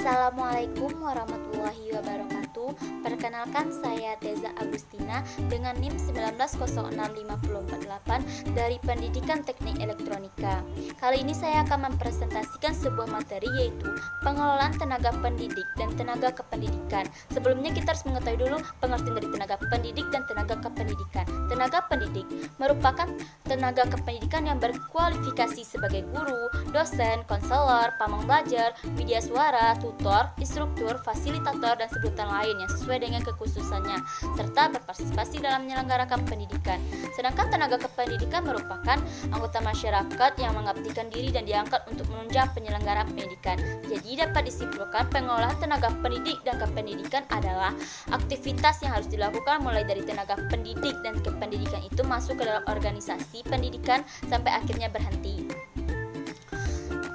Assalamualaikum warahmatullahi wabarakatuh. Perkenalkan, saya Teza Agustina dengan NIM 1906548 dari Pendidikan Teknik Elektronika. Kali ini saya akan mempresentasikan sebuah materi, yaitu pengelolaan tenaga pendidik dan tenaga kependidikan. Sebelumnya kita harus mengetahui dulu pengertian dari tenaga pendidik dan tenaga kependidikan. Tenaga pendidik merupakan tenaga kependidikan yang berkualifikasi sebagai guru, dosen, konselor, pamong belajar, media suara, tutor, instruktur, fasilitator, dan sebutan lain yang sesuai dengan kekhususannya, serta berpartisipasi dalam menyelenggarakan pendidikan. Sedangkan tenaga kependidikan merupakan anggota masyarakat yang mengabdikan diri dan diangkat untuk menunjang penyelenggaraan pendidikan. Jadi dapat disimpulkan, pengolahan tenaga pendidik dan kependidikan adalah aktivitas yang harus dilakukan mulai dari tenaga pendidik dan kependidikan itu masuk ke dalam organisasi pendidikan sampai akhirnya berhenti.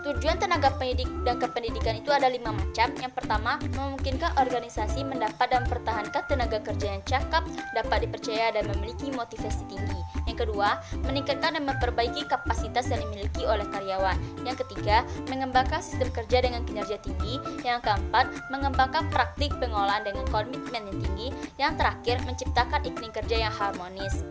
Tujuan tenaga pendidik dan kependidikan itu ada 5 macam. Yang pertama, memungkinkan organisasi mendapat dan mempertahankan tenaga kerja yang cakap, dapat dipercaya dan memiliki motivasi tinggi. Yang kedua, meningkatkan dan memperbaiki kapasitas yang dimiliki oleh karyawan. Yang ketiga, mengembangkan sistem kerja dengan kinerja tinggi. Yang keempat, mengembangkan praktik pengolahan dengan komitmen yang tinggi. Yang terakhir, menciptakan iklim kerja yang harmonis.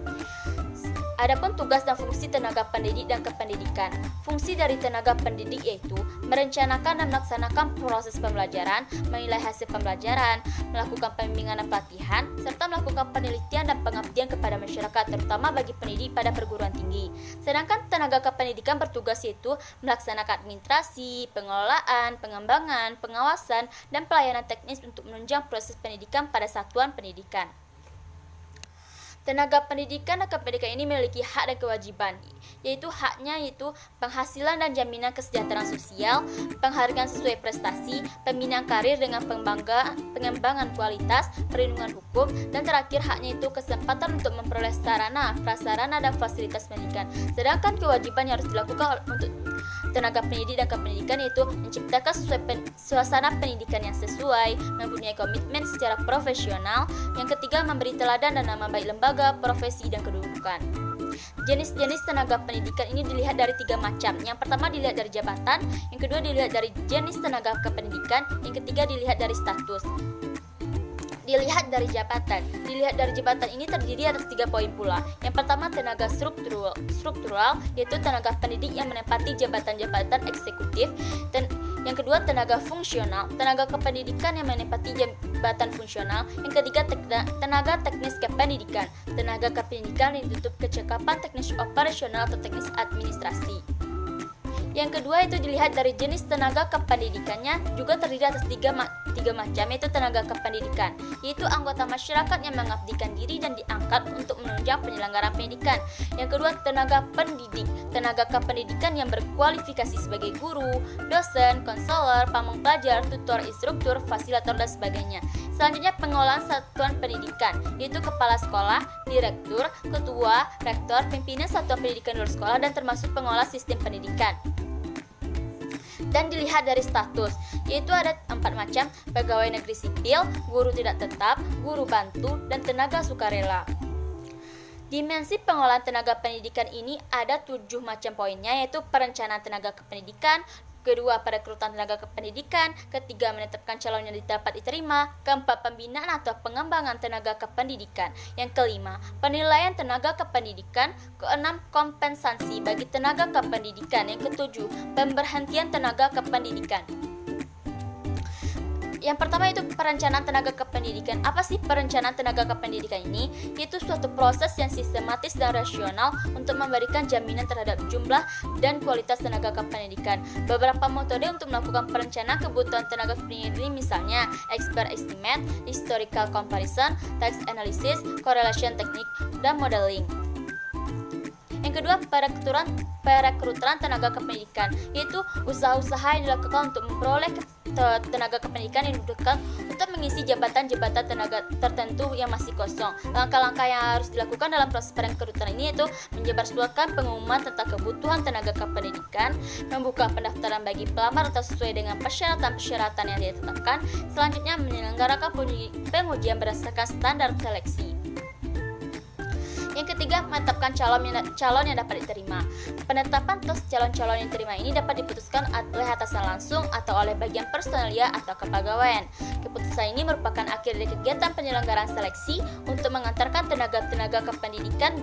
Adapun tugas dan fungsi tenaga pendidik dan kependidikan. Fungsi dari tenaga pendidik yaitu merencanakan dan melaksanakan proses pembelajaran, menilai hasil pembelajaran, melakukan pembimbingan dan pelatihan, serta melakukan penelitian dan pengabdian kepada masyarakat, terutama bagi pendidik pada perguruan tinggi. Sedangkan tenaga kependidikan bertugas yaitu melaksanakan administrasi, pengelolaan, pengembangan, pengawasan, dan pelayanan teknis untuk menunjang proses pendidikan pada satuan pendidikan. Tenaga pendidikan dan kependidikan ini memiliki hak dan kewajiban, yaitu haknya yaitu penghasilan dan jaminan kesejahteraan sosial, penghargaan sesuai prestasi, pembinaan karir dengan pengembangan kualitas, perlindungan hukum, dan terakhir haknya itu kesempatan untuk memperoleh sarana, prasarana, dan fasilitas pendidikan. Sedangkan kewajiban yang harus dilakukan untuk tenaga pendidik dan kependidikan yaitu menciptakan suasana pendidikan yang sesuai, mempunyai komitmen secara profesional. Yang ketiga, memberi teladan dan nama baik lembaga, profesi, dan kedudukan. Jenis-jenis tenaga pendidikan ini dilihat dari 3 macam. Yang pertama dilihat dari jabatan, yang kedua dilihat dari jenis tenaga kependidikan, yang ketiga dilihat dari status. Dilihat dari jabatan ini terdiri atas 3 poin pula. Yang pertama, tenaga struktural, yaitu tenaga pendidik yang menempati jabatan-jabatan eksekutif. Dan yang kedua, tenaga fungsional, tenaga kependidikan yang menempati jabatan fungsional. Yang ketiga, tenaga teknis kependidikan, tenaga kependidikan yang ditutup kecakapan teknis operasional atau teknis administrasi. Yang kedua itu dilihat dari jenis tenaga kependidikannya, juga terdiri atas tiga macam, yaitu tenaga kependidikan, yaitu anggota masyarakat yang mengabdikan diri dan diangkat untuk menunjang penyelenggaraan pendidikan. Yang kedua, tenaga pendidik, tenaga kependidikan yang berkualifikasi sebagai guru, dosen, konselor, pamong pelajar, tutor, instruktur, fasilitator, dan sebagainya. Selanjutnya, pengolahan satuan pendidikan, yaitu kepala sekolah, direktur, ketua, rektor, pimpinan satuan pendidikan luar sekolah, dan termasuk pengolah sistem pendidikan. Dan dilihat dari status, yaitu ada 4 macam: pegawai negeri sipil, guru tidak tetap, guru bantu, dan tenaga sukarela. Dimensi pengolahan tenaga pendidikan ini ada 7 macam poinnya, yaitu perencanaan tenaga kependidikan, kedua, perekrutan tenaga kependidikan, ketiga, menetapkan calon yang dapat diterima, keempat, pembinaan atau pengembangan tenaga kependidikan, yang kelima, penilaian tenaga kependidikan, keenam, kompensasi bagi tenaga kependidikan, yang ketujuh, pemberhentian tenaga kependidikan. Yang pertama itu perencanaan tenaga kependidikan. Apa sih perencanaan tenaga kependidikan ini? Yaitu suatu proses yang sistematis dan rasional untuk memberikan jaminan terhadap jumlah dan kualitas tenaga kependidikan. Beberapa metode untuk melakukan perencanaan kebutuhan tenaga pendidikan ini misalnya expert estimate, historical comparison, text analysis, correlation technique, dan modeling. Yang kedua, perekrutan tenaga kependidikan, yaitu usaha-usaha yang dilakukan untuk memperoleh tenaga kependidikan yang dibutuhkan untuk mengisi jabatan-jabatan tenaga tertentu yang masih kosong. Langkah-langkah yang harus dilakukan dalam proses perekrutan ini yaitu menyebarluaskan pengumuman tentang kebutuhan tenaga kependidikan, membuka pendaftaran bagi pelamar atau sesuai dengan persyaratan-persyaratan yang ditetapkan. Selanjutnya, menyelenggarakan pengujian berdasarkan standar seleksi. Yang ketiga, menetapkan calon yang dapat diterima. Penetapan tos calon-calon yang diterima ini dapat diputuskan oleh atasan langsung atau oleh bagian personalia atau kepegawaian. Keputusan ini merupakan akhir dari kegiatan penyelenggaraan seleksi untuk mengantarkan tenaga-tenaga kependidikan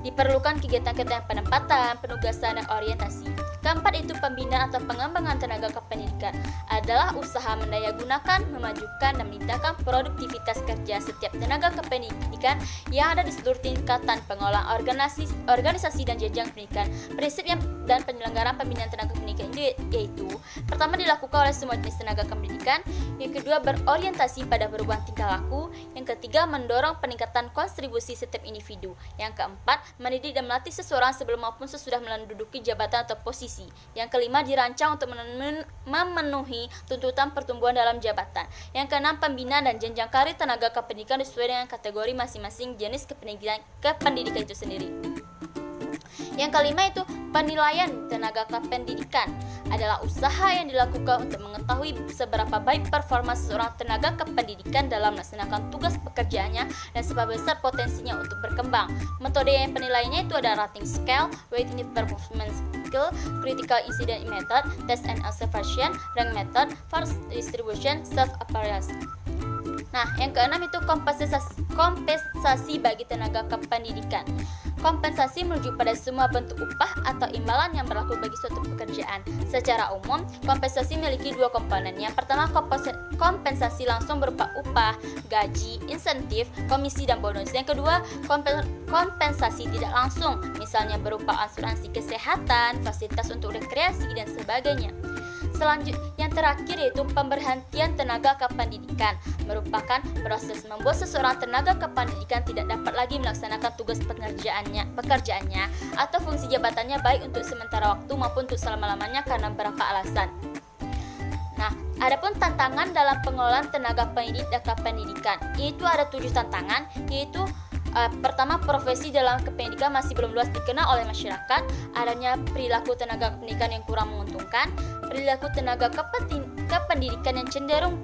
diperlukan kegiatan-kegiatan penempatan, penugasan, dan orientasi. Keempat itu pembinaan atau pengembangan tenaga kependidikan adalah usaha mendayagunakan, memajukan, dan meningkatkan produktivitas kerja setiap tenaga kependidikan yang ada di seluruh tingkatan pengolahan organisasi dan jenjang pendidikan. Prinsip dan penyelenggaraan pembinaan tenaga pendidikan itu yaitu pertama dilakukan oleh semua jenis tenaga kependidikan, yang kedua berorientasi pada perubahan tingkah laku, yang ketiga mendorong peningkatan kontribusi setiap individu, yang keempat mendidik dan melatih seseorang sebelum maupun sesudah menduduki jabatan atau posisi. Yang kelima dirancang untuk memenuhi tuntutan pertumbuhan dalam jabatan. Yang keenam pembinaan dan jenjang karir tenaga kependidikan sesuai dengan kategori masing-masing jenis kependidikan itu sendiri. Yang kelima itu penilaian tenaga kependidikan adalah usaha yang dilakukan untuk mengetahui seberapa baik performa seseorang tenaga kependidikan dalam melaksanakan tugas pekerjaannya dan seberapa besar potensinya untuk berkembang. Metode yang penilaiannya itu ada rating scale, weighting performance skill, critical incident method, test and observation, rank method, force distribution, self-appraisal. Nah, yang keenam itu kompensasi bagi tenaga kependidikan. Kompensasi merujuk pada semua bentuk upah atau imbalan yang berlaku bagi suatu pekerjaan. Secara umum, kompensasi memiliki dua komponen. Yang pertama, kompensasi langsung berupa upah, gaji, insentif, komisi, dan bonus. Yang kedua, kompensasi tidak langsung, misalnya berupa asuransi kesehatan, fasilitas untuk rekreasi, dan sebagainya. Selanjutnya, yang terakhir yaitu pemberhentian tenaga kependidikan, merupakan proses membuat seseorang tenaga kependidikan tidak dapat lagi melaksanakan tugas pekerjaannya atau fungsi jabatannya baik untuk sementara waktu maupun untuk selama-lamanya karena beberapa alasan. Nah, adapun tantangan dalam pengelolaan tenaga pendidik dan kependidikan, yaitu ada 7 tantangan, yaitu pertama, profesi dalam kependidikan masih belum luas dikenal oleh masyarakat, adanya perilaku tenaga kependidikan yang kurang menguntungkan, perilaku tenaga kependidikan yang cenderung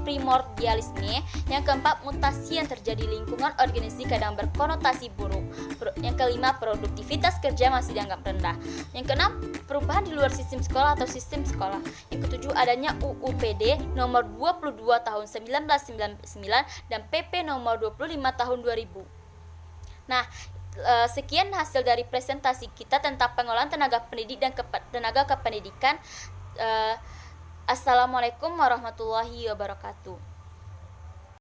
primordialisme, yang keempat, mutasi yang terjadi di lingkungan organisasi kadang berkonotasi buruk, yang kelima, produktivitas kerja masih dianggap rendah, yang keenam, perubahan di luar sistem sekolah atau sistem sekolah, yang ketujuh, adanya UU PD nomor 22 tahun 1999 dan PP nomor 25 tahun 2000. Nah, sekian hasil dari presentasi kita tentang pengelolaan tenaga pendidik dan tenaga kependidikan. Assalamualaikum warahmatullahi wabarakatuh.